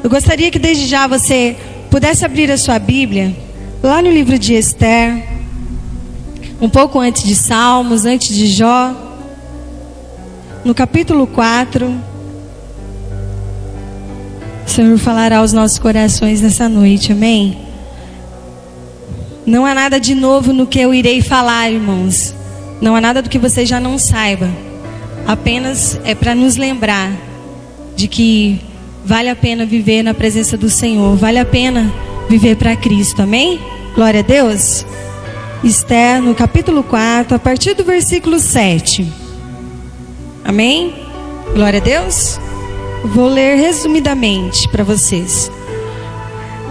Eu gostaria que desde já você pudesse abrir a sua Bíblia, lá no livro de Esther, um pouco antes de Salmos, antes de Jó, no capítulo 4. O Senhor falará aos nossos corações nessa noite, amém? Não há nada de novo no que eu irei falar, irmãos. Não há nada do que você já não saiba. Apenas é para nos lembrar de que vale a pena viver na presença do Senhor. Vale a pena viver para Cristo, amém? Glória a Deus. Esther, no capítulo 4, a partir do versículo 7. Amém? Glória a Deus. Vou ler resumidamente para vocês.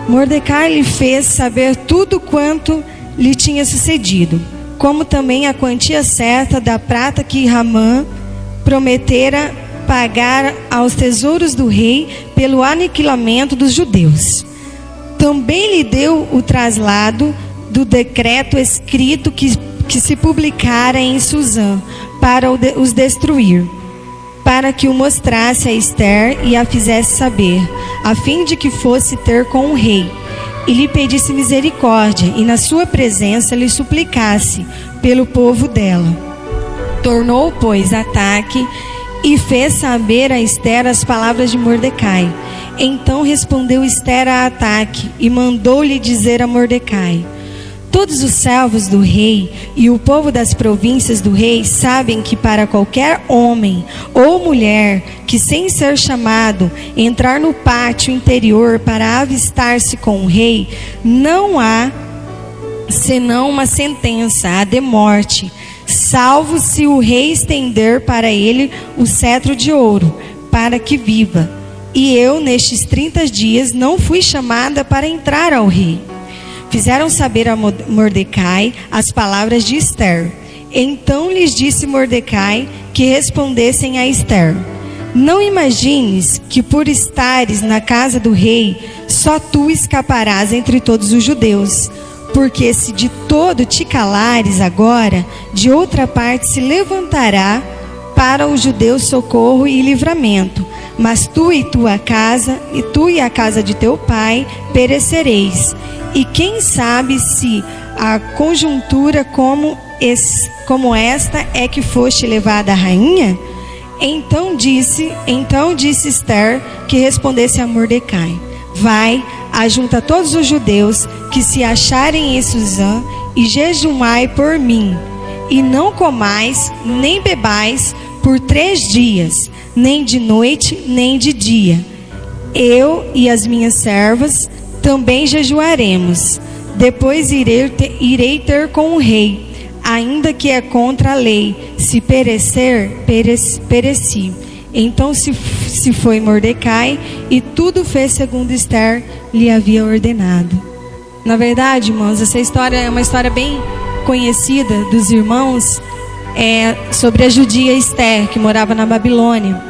Mordecai lhe fez saber tudo quanto lhe tinha sucedido, como também a quantia certa da prata que Hamã prometera pagar aos tesouros do rei pelo aniquilamento dos judeus. Também lhe deu o traslado do decreto escrito que se publicara em Suzã para os destruir, para que o mostrasse a Esther e a fizesse saber, a fim de que fosse ter com o rei, e lhe pedisse misericórdia, e na sua presença lhe suplicasse pelo povo dela. Tornou, pois, ataque, e fez saber a Esther as palavras de Mordecai. Então respondeu Esther a Ataque, e mandou-lhe dizer a Mordecai: todos os servos do rei e o povo das províncias do rei sabem que para qualquer homem ou mulher que, sem ser chamado, entrar no pátio interior para avistar-se com o rei, não há senão uma sentença, a de morte, salvo se o rei estender para ele o cetro de ouro, para que viva. E eu, nestes 30 dias, não fui chamada para entrar ao rei. Fizeram saber a Mordecai as palavras de Esther. Então lhes disse Mordecai que respondessem a Esther: não imagines que por estares na casa do rei, só tu escaparás entre todos os judeus. Porque se de todo te calares agora, de outra parte se levantará para os judeus socorro e livramento. Mas tu e tua casa, e tu e a casa de teu pai, perecereis. E quem sabe se a conjuntura como esta é que foste levada à rainha? Então disse Esther que respondesse a Mordecai: vai, ajunta todos os judeus que se acharem em Suzã e jejuai por mim. E não comais, nem bebais por 3 dias, nem de noite, nem de dia. Eu e as minhas servas também jejuaremos. Depois irei ter com o rei, ainda que é contra a lei. Se perecer, pereci. Então se foi Mordecai, e tudo fez segundo Esther lhe havia ordenado. Na verdade, irmãos, essa história é uma história bem conhecida dos irmãos, sobre a judia Esther, que morava na Babilônia,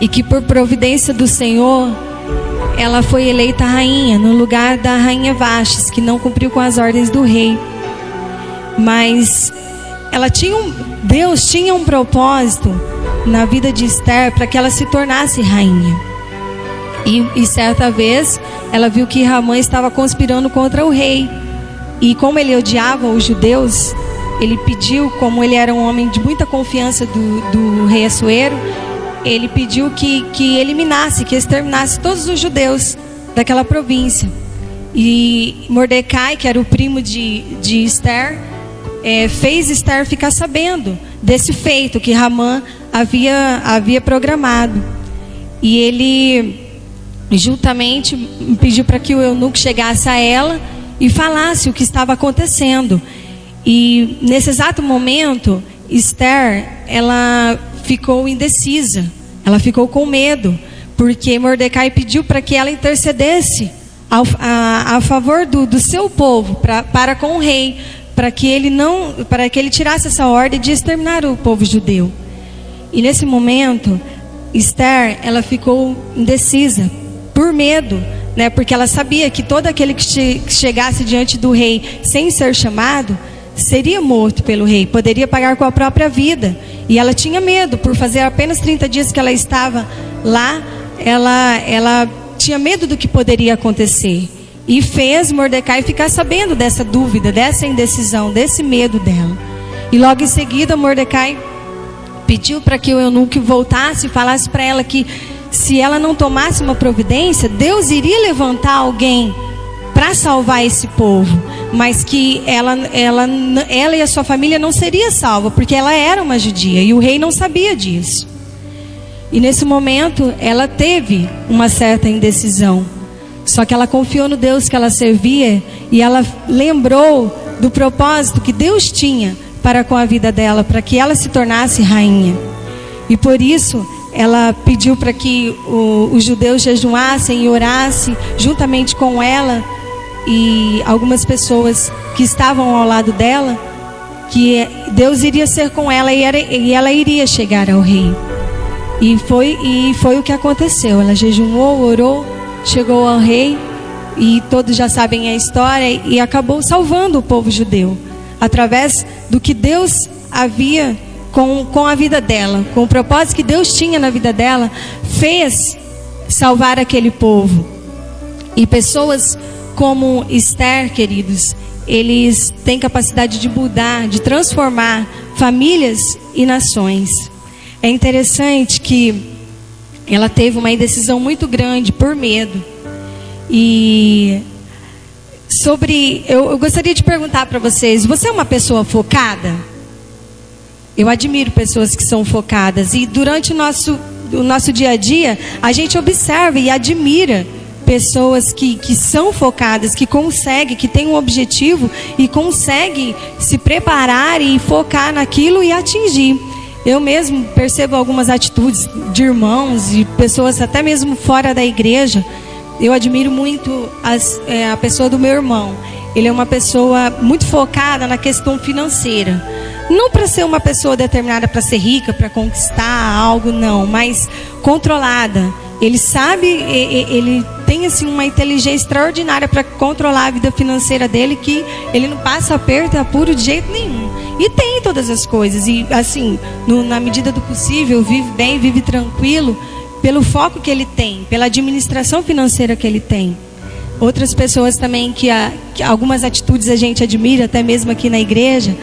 e que por providência do Senhor, ela foi eleita rainha no lugar da rainha Vastes, que não cumpriu com as ordens do rei. Mas Deus tinha um propósito na vida de Esther para que ela se tornasse rainha. E certa vez ela viu que Hamã estava conspirando contra o rei. E como ele odiava os judeus, ele pediu, como ele era um homem de muita confiança do rei Assuero, ele pediu que eliminasse, que exterminasse todos os judeus daquela província. E Mordecai, que era o primo de Esther, fez Esther ficar sabendo desse feito que Hamã havia programado. E ele juntamente pediu para que o eunuco chegasse a ela e falasse o que estava acontecendo. E nesse exato momento, Esther, ela ficou indecisa, ela ficou com medo, porque Mordecai pediu para que ela intercedesse a favor do seu povo, para com o rei, para que ele tirasse essa ordem de exterminar o povo judeu. E nesse momento, Esther, ela ficou indecisa, por medo, né? Porque ela sabia que todo aquele que chegasse diante do rei sem ser chamado, seria morto pelo rei, poderia pagar com a própria vida. E ela tinha medo, por fazer apenas 30 dias que ela estava lá, ela tinha medo do que poderia acontecer. E fez Mordecai ficar sabendo dessa dúvida, dessa indecisão, desse medo dela. E logo em seguida Mordecai pediu para que o eunuco voltasse e falasse para ela que se ela não tomasse uma providência, Deus iria levantar alguém para salvar esse povo, mas que ela e a sua família não seria salva, porque ela era uma judia e o rei não sabia disso. E nesse momento ela teve uma certa indecisão, só que ela confiou no Deus que ela servia e ela lembrou do propósito que Deus tinha para com a vida dela, para que ela se tornasse rainha. E por isso ela pediu para que os judeus jejuassem e orassem juntamente com ela e algumas pessoas que estavam ao lado dela, que Deus iria ser com ela e ela iria chegar ao rei. E foi o que aconteceu. Ela jejuou, orou, chegou ao rei e todos já sabem a história, e acabou salvando o povo judeu através do que Deus havia com a vida dela, com o propósito que Deus tinha na vida dela, fez salvar aquele povo. E pessoas como Esther, queridos, eles têm capacidade de mudar, de transformar famílias e nações. É interessante que ela teve uma indecisão muito grande por medo. E eu gostaria de perguntar para vocês: você é uma pessoa focada? Eu admiro pessoas que são focadas, e durante o nosso dia a dia a gente observa e admira pessoas que são focadas, que conseguem, que têm um objetivo e conseguem se preparar e focar naquilo e atingir. Eu mesmo percebo algumas atitudes de irmãos e pessoas até mesmo fora da igreja. Eu admiro muito a pessoa do meu irmão. Ele é uma pessoa muito focada na questão financeira. Não para ser uma pessoa determinada para ser rica, para conquistar algo, não, mas controlada. Ele sabe, ele tem assim uma inteligência extraordinária para controlar a vida financeira dele, que ele não passa aperto e apuro de jeito nenhum. E tem todas as coisas, e assim, na medida do possível, vive bem, vive tranquilo, pelo foco que ele tem, pela administração financeira que ele tem. Outras pessoas também que algumas atitudes a gente admira, até mesmo aqui na igreja.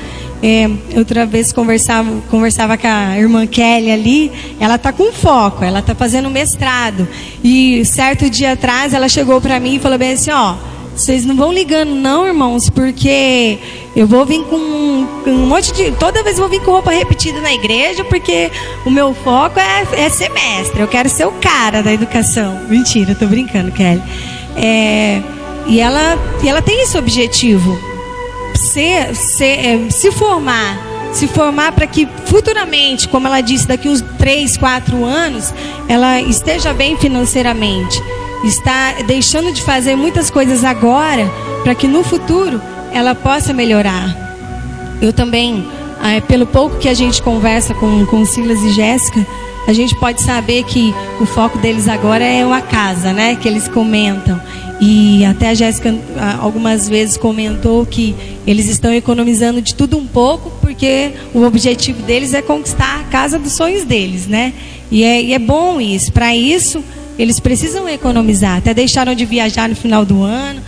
Outra vez conversava com a irmã Kelly ali. Ela está com foco, ela está fazendo mestrado. E certo dia atrás ela chegou para mim e falou bem assim: ó, vocês não vão ligando não, irmãos, porque eu vou vir com um monte de... Toda vez eu vou vir com roupa repetida na igreja, porque o meu foco é ser mestre. Eu quero ser o cara da educação. Mentira, tô brincando, Kelly. E ela tem esse objetivo, se formar para que futuramente, como ela disse, daqui uns 3, 4 anos, ela esteja bem financeiramente. Está deixando de fazer muitas coisas agora para que no futuro ela possa melhorar. Eu também, pelo pouco que a gente conversa com Silas e Jéssica, a gente pode saber que o foco deles agora é uma casa, né? Que eles comentam. E até a Jéssica algumas vezes comentou que eles estão economizando de tudo um pouco, porque o objetivo deles é conquistar a casa dos sonhos deles, né? E é bom isso. Para isso, eles precisam economizar. Até deixaram de viajar no final do ano.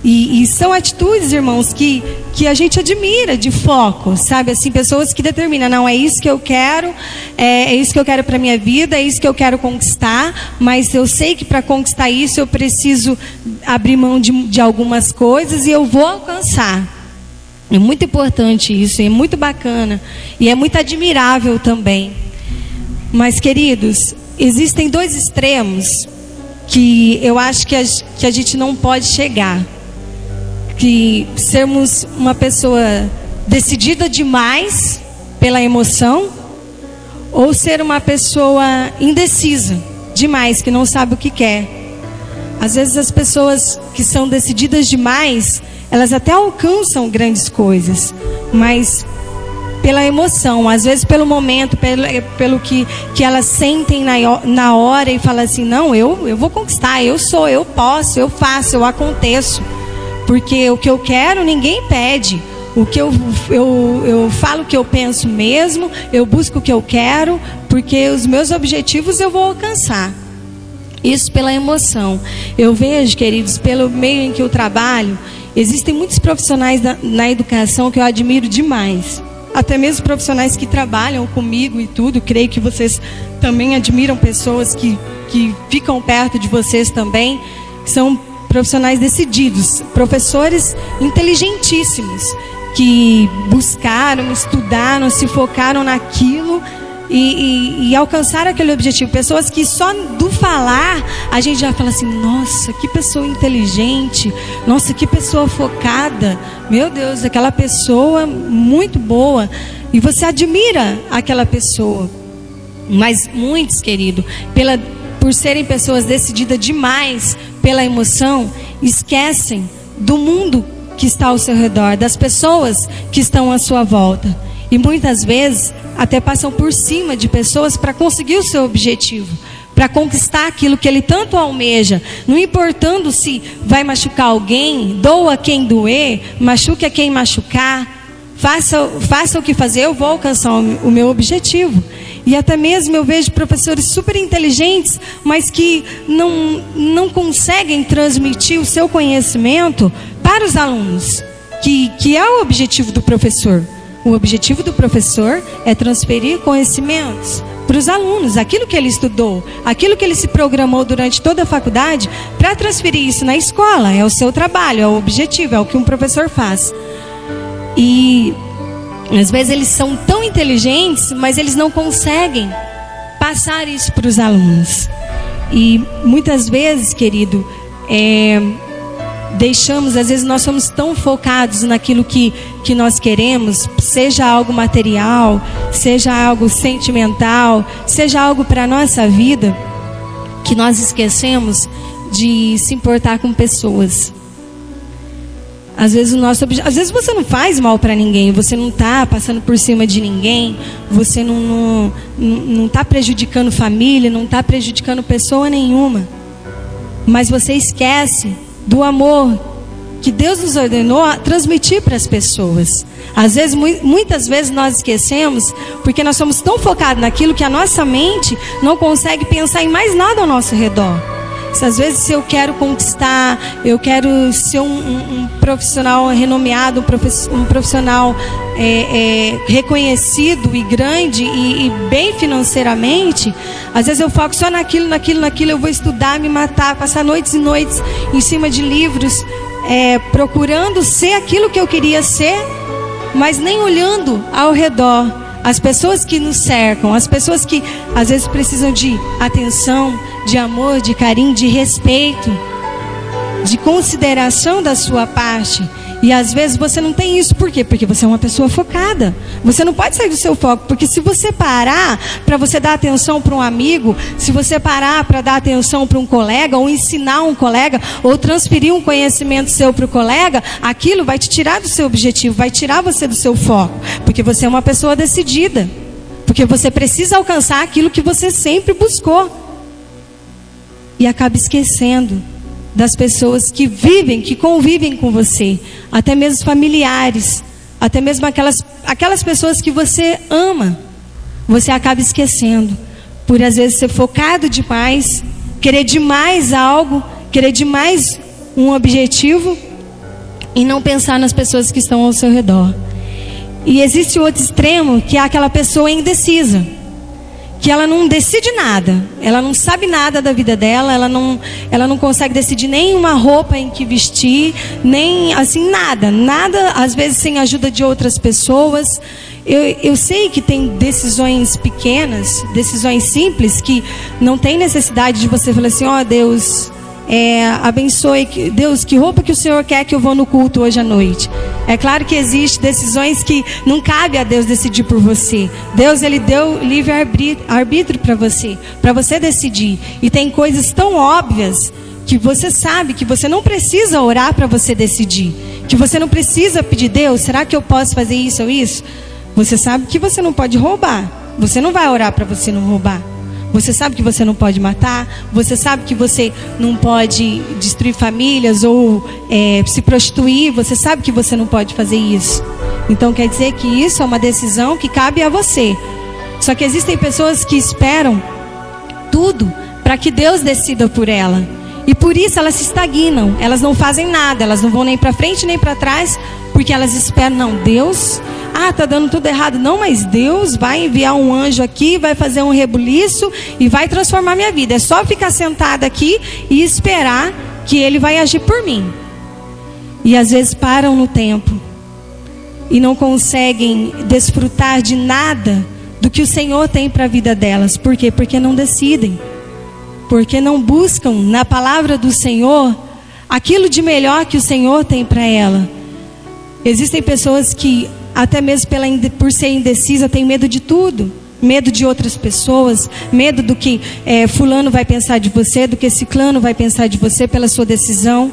E são atitudes, irmãos, que a gente admira, de foco, sabe? Assim, pessoas que determinam: não, é isso que eu quero, é isso que eu quero para minha vida, é isso que eu quero conquistar, mas eu sei que para conquistar isso eu preciso abrir mão de algumas coisas e eu vou alcançar. É muito importante isso, é muito bacana e é muito admirável também. Mas, queridos, existem 2 extremos que eu acho que a gente não pode chegar. Que sermos uma pessoa decidida demais pela emoção, ou ser uma pessoa indecisa demais, que não sabe o que quer. Às vezes as pessoas que são decididas demais, elas até alcançam grandes coisas, mas pela emoção, às vezes pelo momento, pelo que elas sentem na hora, e falam assim: não, eu vou conquistar, eu posso, eu faço, eu aconteço. Porque o que eu quero ninguém pede. O que eu falo o que eu penso mesmo, eu busco o que eu quero, porque os meus objetivos eu vou alcançar. Isso pela emoção. Eu vejo, queridos, pelo meio em que eu trabalho, existem muitos profissionais na educação que eu admiro demais. Até mesmo profissionais que trabalham comigo e tudo. Creio que vocês também admiram pessoas que ficam perto de vocês também. São profissionais decididos, professores inteligentíssimos, que buscaram, estudaram, se focaram naquilo e alcançaram aquele objetivo. Pessoas que só do falar a gente já fala assim: nossa, que pessoa inteligente, nossa, que pessoa focada, meu Deus, aquela pessoa muito boa. E você admira aquela pessoa. Mas muitos, querido, por serem pessoas decididas demais pela emoção, esquecem do mundo que está ao seu redor, das pessoas que estão à sua volta. E muitas vezes até passam por cima de pessoas para conseguir o seu objetivo, para conquistar aquilo que ele tanto almeja, não importando se vai machucar alguém, doa quem doer, machuque a quem machucar, faça o que fazer, eu vou alcançar o meu objetivo. E até mesmo eu vejo professores super inteligentes, mas que não conseguem transmitir o seu conhecimento para os alunos, que é o objetivo do professor. O objetivo do professor é transferir conhecimentos para os alunos, aquilo que ele estudou, aquilo que ele se programou durante toda a faculdade, para transferir isso na escola. É o seu trabalho, é o objetivo, é o que um professor faz. E às vezes eles são tão inteligentes, mas eles não conseguem passar isso para os alunos. E muitas vezes, querido, às vezes nós somos tão focados naquilo que nós queremos, seja algo material, seja algo sentimental, seja algo para a nossa vida, que nós esquecemos de se importar com pessoas. Às vezes você não faz mal para ninguém, você não está passando por cima de ninguém, você não está prejudicando família, não está prejudicando pessoa nenhuma. Mas você esquece do amor que Deus nos ordenou a transmitir para as pessoas. Às vezes, muitas vezes nós esquecemos, porque nós somos tão focados naquilo que a nossa mente não consegue pensar em mais nada ao nosso redor. Às vezes, se eu quero conquistar, eu quero ser um profissional renomeado, um profissional reconhecido e grande e bem financeiramente, às vezes eu foco só naquilo, eu vou estudar, me matar, passar noites e noites em cima de livros, procurando ser aquilo que eu queria ser, mas nem olhando ao redor. As pessoas que nos cercam, as pessoas que às vezes precisam de atenção, de amor, de carinho, de respeito, de consideração da sua parte. E às vezes você não tem isso. Por quê? Porque você é uma pessoa focada. Você não pode sair do seu foco. Porque se você parar para você dar atenção para um amigo, se você parar para dar atenção para um colega, ou ensinar um colega, ou transferir um conhecimento seu para o colega, aquilo vai te tirar do seu objetivo, vai tirar você do seu foco. Porque você é uma pessoa decidida. Porque você precisa alcançar aquilo que você sempre buscou. E acaba esquecendo das pessoas que vivem, que convivem com você, até mesmo familiares, até mesmo aquelas pessoas que você ama, você acaba esquecendo, por às vezes ser focado demais, querer demais algo, querer demais um objetivo e não pensar nas pessoas que estão ao seu redor. E existe o outro extremo, que é aquela pessoa indecisa, que ela não decide nada, ela não sabe nada da vida dela, ela não consegue decidir nem uma roupa em que vestir, nem assim nada, às vezes sem a ajuda de outras pessoas. Eu sei que tem decisões pequenas, decisões simples, que não tem necessidade de você falar assim: ó Deus, abençoe, Deus, que roupa que o Senhor quer que eu vou no culto hoje à noite? É claro que existem decisões que não cabe a Deus decidir por você. Deus, Ele deu livre arbítrio para você decidir. E tem coisas tão óbvias que você sabe que você não precisa orar para você decidir, que você não precisa pedir: Deus, será que eu posso fazer isso ou isso? Você sabe que você não pode roubar, você não vai orar para você não roubar. Você sabe que você não pode matar, você sabe que você não pode destruir famílias ou se prostituir, você sabe que você não pode fazer isso. Então quer dizer que isso é uma decisão que cabe a você. Só que existem pessoas que esperam tudo para que Deus decida por ela. E por isso elas se estagnam, elas não fazem nada, elas não vão nem para frente nem para trás, porque elas esperam, não, Deus, tá dando tudo errado, não, mas Deus vai enviar um anjo aqui, vai fazer um rebuliço e vai transformar minha vida. É só ficar sentada aqui e esperar que Ele vai agir por mim. E às vezes param no tempo e não conseguem desfrutar de nada do que o Senhor tem para a vida delas. Por quê? Porque não decidem. Porque não buscam na palavra do Senhor aquilo de melhor que o Senhor tem para ela. Existem pessoas que, até mesmo por ser indecisa, tem medo de tudo. Medo de outras pessoas, medo do que fulano vai pensar de você, do que ciclano vai pensar de você pela sua decisão.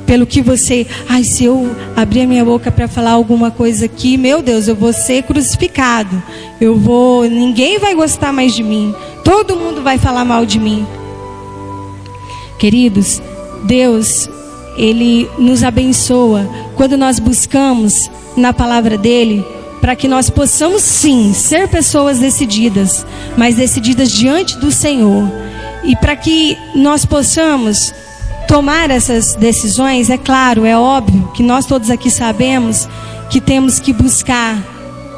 Pelo que você, se eu abrir a minha boca para falar alguma coisa aqui, meu Deus, eu vou ser crucificado. Ninguém vai gostar mais de mim. Todo mundo vai falar mal de mim. Queridos, Deus, Ele nos abençoa quando nós buscamos na palavra dEle, para que nós possamos sim ser pessoas decididas, mas decididas diante do Senhor. E para que nós possamos tomar essas decisões, é claro, é óbvio que nós todos aqui sabemos que temos que buscar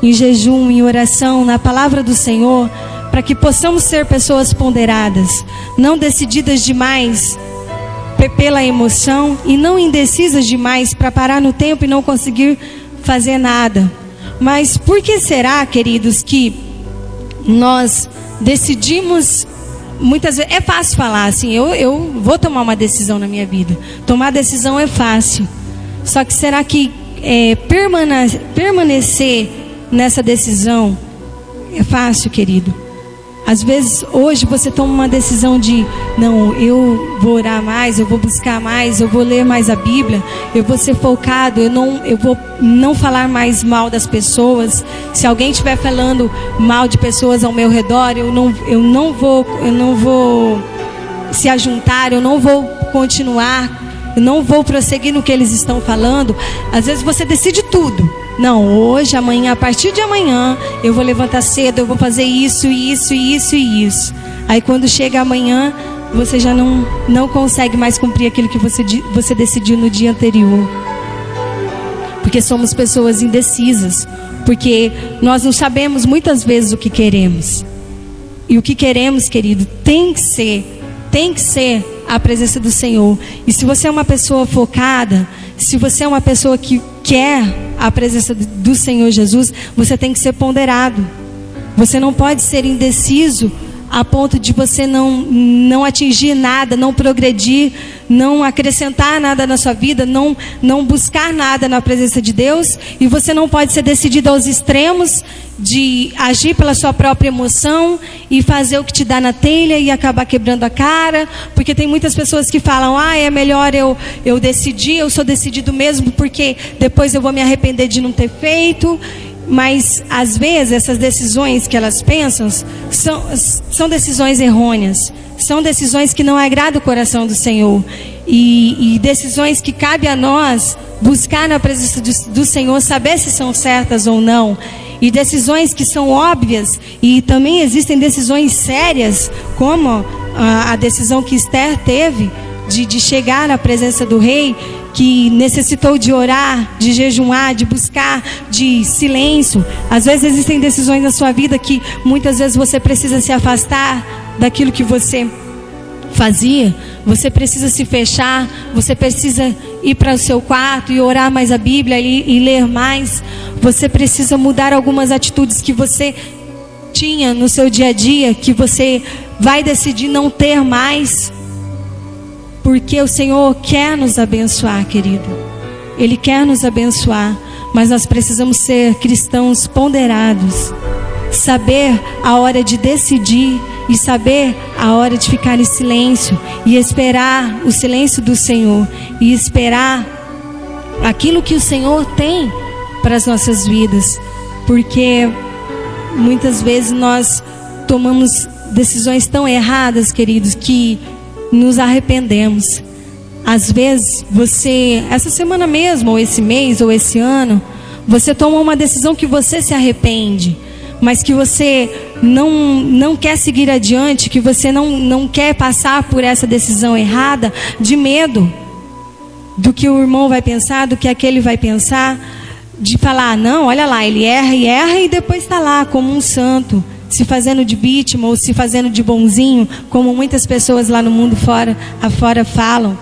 em jejum, em oração, na palavra do Senhor, para que possamos ser pessoas ponderadas, não decididas demais pela emoção e não indecisas demais para parar no tempo e não conseguir fazer nada. Mas por que será, queridos, que nós decidimos, muitas vezes, é fácil falar assim, eu vou tomar uma decisão na minha vida. Tomar decisão é fácil. Só que será que permanecer nessa decisão é fácil, querido? Às vezes, hoje você toma uma decisão de, não, eu vou orar mais, eu vou buscar mais, eu vou ler mais a Bíblia, eu vou ser focado, eu vou não falar mais mal das pessoas. Se alguém estiver falando mal de pessoas ao meu redor, eu não vou se ajuntar, eu não vou continuar, eu não vou prosseguir no que eles estão falando. Às vezes você decide tudo. Não, hoje, amanhã, a partir de amanhã, eu vou levantar cedo, eu vou fazer isso, isso, isso e isso. Aí quando chega amanhã, você já não consegue mais cumprir aquilo que você decidiu no dia anterior. Porque somos pessoas indecisas. Porque nós não sabemos muitas vezes o que queremos. E o que queremos, querido, tem que ser a presença do Senhor. E se você é uma pessoa focada, se você é uma pessoa que quer a presença do Senhor Jesus, você tem que ser ponderado. Você não pode ser indeciso a ponto de você não atingir nada, não progredir, não acrescentar nada na sua vida, não buscar nada na presença de Deus. E você não pode ser decidido aos extremos de agir pela sua própria emoção e fazer o que te dá na telha e acabar quebrando a cara. Porque tem muitas pessoas que falam, é melhor eu decidir, eu sou decidido mesmo, porque depois eu vou me arrepender de não ter feito. Mas às vezes essas decisões que elas pensam são decisões errôneas, são decisões que não agradam o coração do Senhor, e decisões que cabe a nós buscar na presença do Senhor, saber se são certas ou não, e decisões que são óbvias. E também existem decisões sérias, como a decisão que Esther teve de chegar na presença do rei, que necessitou de orar, de jejuar, de buscar, de silêncio. Às vezes existem decisões na sua vida que muitas vezes você precisa se afastar daquilo que você fazia. Você precisa se fechar, você precisa ir para o seu quarto e orar mais a Bíblia e ler mais. Você precisa mudar algumas atitudes que você tinha no seu dia a dia, que você vai decidir não ter mais. Porque o Senhor quer nos abençoar, querido. Ele quer nos abençoar. Mas nós precisamos ser cristãos ponderados. Saber a hora de decidir e saber a hora de ficar em silêncio e esperar o silêncio do Senhor e esperar aquilo que o Senhor tem para as nossas vidas. Porque muitas vezes nós tomamos decisões tão erradas, queridos, que nos arrependemos. Às vezes você, essa semana mesmo, ou esse mês, ou esse ano, você tomou uma decisão que você se arrepende. mas que você não quer seguir adiante, que você não quer passar por essa decisão errada, de medo do que o irmão vai pensar, do que aquele vai pensar, de falar, não, olha lá, ele erra e depois está lá como um santo, se fazendo de vítima ou se fazendo de bonzinho, como muitas pessoas lá no mundo afora falam.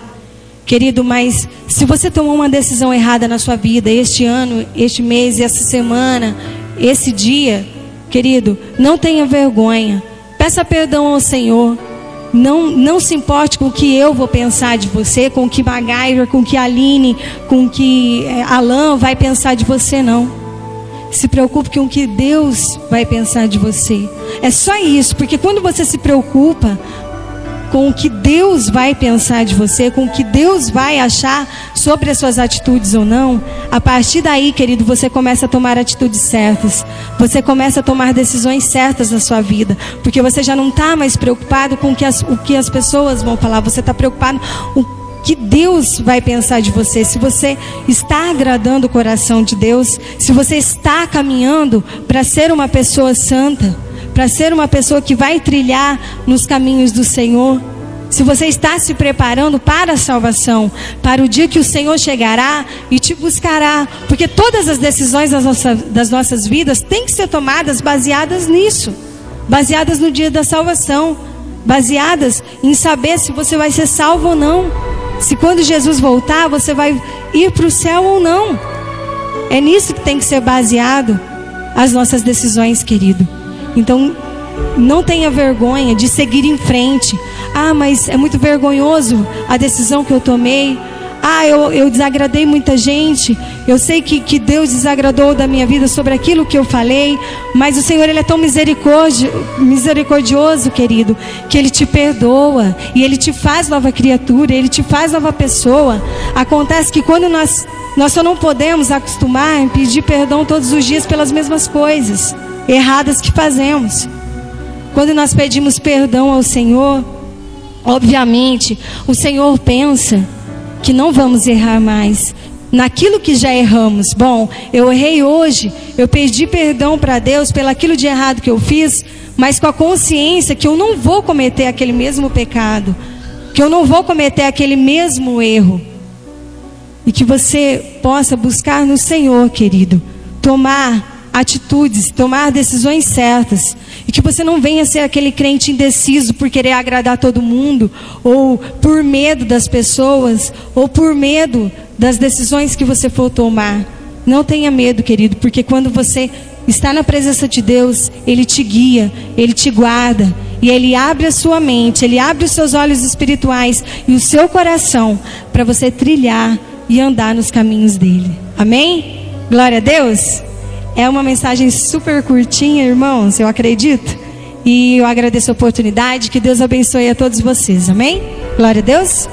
Querido, mas se você tomou uma decisão errada na sua vida, este ano, este mês, essa semana, esse dia, querido, não tenha vergonha. Peça perdão ao Senhor. Não se importe com o que eu vou pensar de você, com o que MacGyver, com o que Aline, com o que Alan vai pensar de você, não. Se preocupe com o que Deus vai pensar de você. É só isso, porque quando você se preocupa com o que Deus vai pensar de você, com o que Deus vai achar sobre as suas atitudes ou não, a partir daí, querido, você começa a tomar atitudes certas. Você começa a tomar decisões certas na sua vida, porque você já não está mais preocupado com o que as pessoas vão falar. Você está preocupado com o que Deus vai pensar de você. Se você está agradando o coração de Deus, se você está caminhando para ser uma pessoa santa, para ser uma pessoa que vai trilhar nos caminhos do Senhor, se você está se preparando para a salvação, para o dia que o Senhor chegará e te buscará, porque todas as decisões das nossas vidas têm que ser tomadas baseadas nisso, baseadas no dia da salvação, baseadas em saber se você vai ser salvo ou não, se quando Jesus voltar você vai ir para o céu ou não. É nisso que tem que ser baseado as nossas decisões, querido. Então, não tenha vergonha de seguir em frente. Ah, mas é muito vergonhoso a decisão que eu tomei. Ah, eu desagradei muita gente. Eu sei que Deus desagradou da minha vida sobre aquilo que eu falei. Mas o Senhor, Ele é tão misericordioso, querido, que Ele te perdoa. E Ele te faz nova criatura, Ele te faz nova pessoa. Acontece que quando nós só não podemos acostumar em pedir perdão todos os dias pelas mesmas coisas erradas que fazemos. Quando nós pedimos perdão ao Senhor, obviamente, o Senhor pensa que não vamos errar mais naquilo que já erramos. Bom, eu errei hoje, eu pedi perdão para Deus pelo aquilo de errado que eu fiz, mas com a consciência que eu não vou cometer aquele mesmo pecado, que eu não vou cometer aquele mesmo erro. E que você possa buscar no Senhor, querido, tomar atitudes, tomar decisões certas, e que você não venha ser aquele crente indeciso por querer agradar todo mundo, ou por medo das pessoas, ou por medo das decisões que você for tomar. Não tenha medo, querido, porque quando você está na presença de Deus, Ele te guia, Ele te guarda, e Ele abre a sua mente, Ele abre os seus olhos espirituais e o seu coração para você trilhar e andar nos caminhos dEle. Amém? Glória a Deus! É uma mensagem super curtinha, irmãos, eu acredito. E eu agradeço a oportunidade. Que Deus abençoe a todos vocês. Amém? Glória a Deus.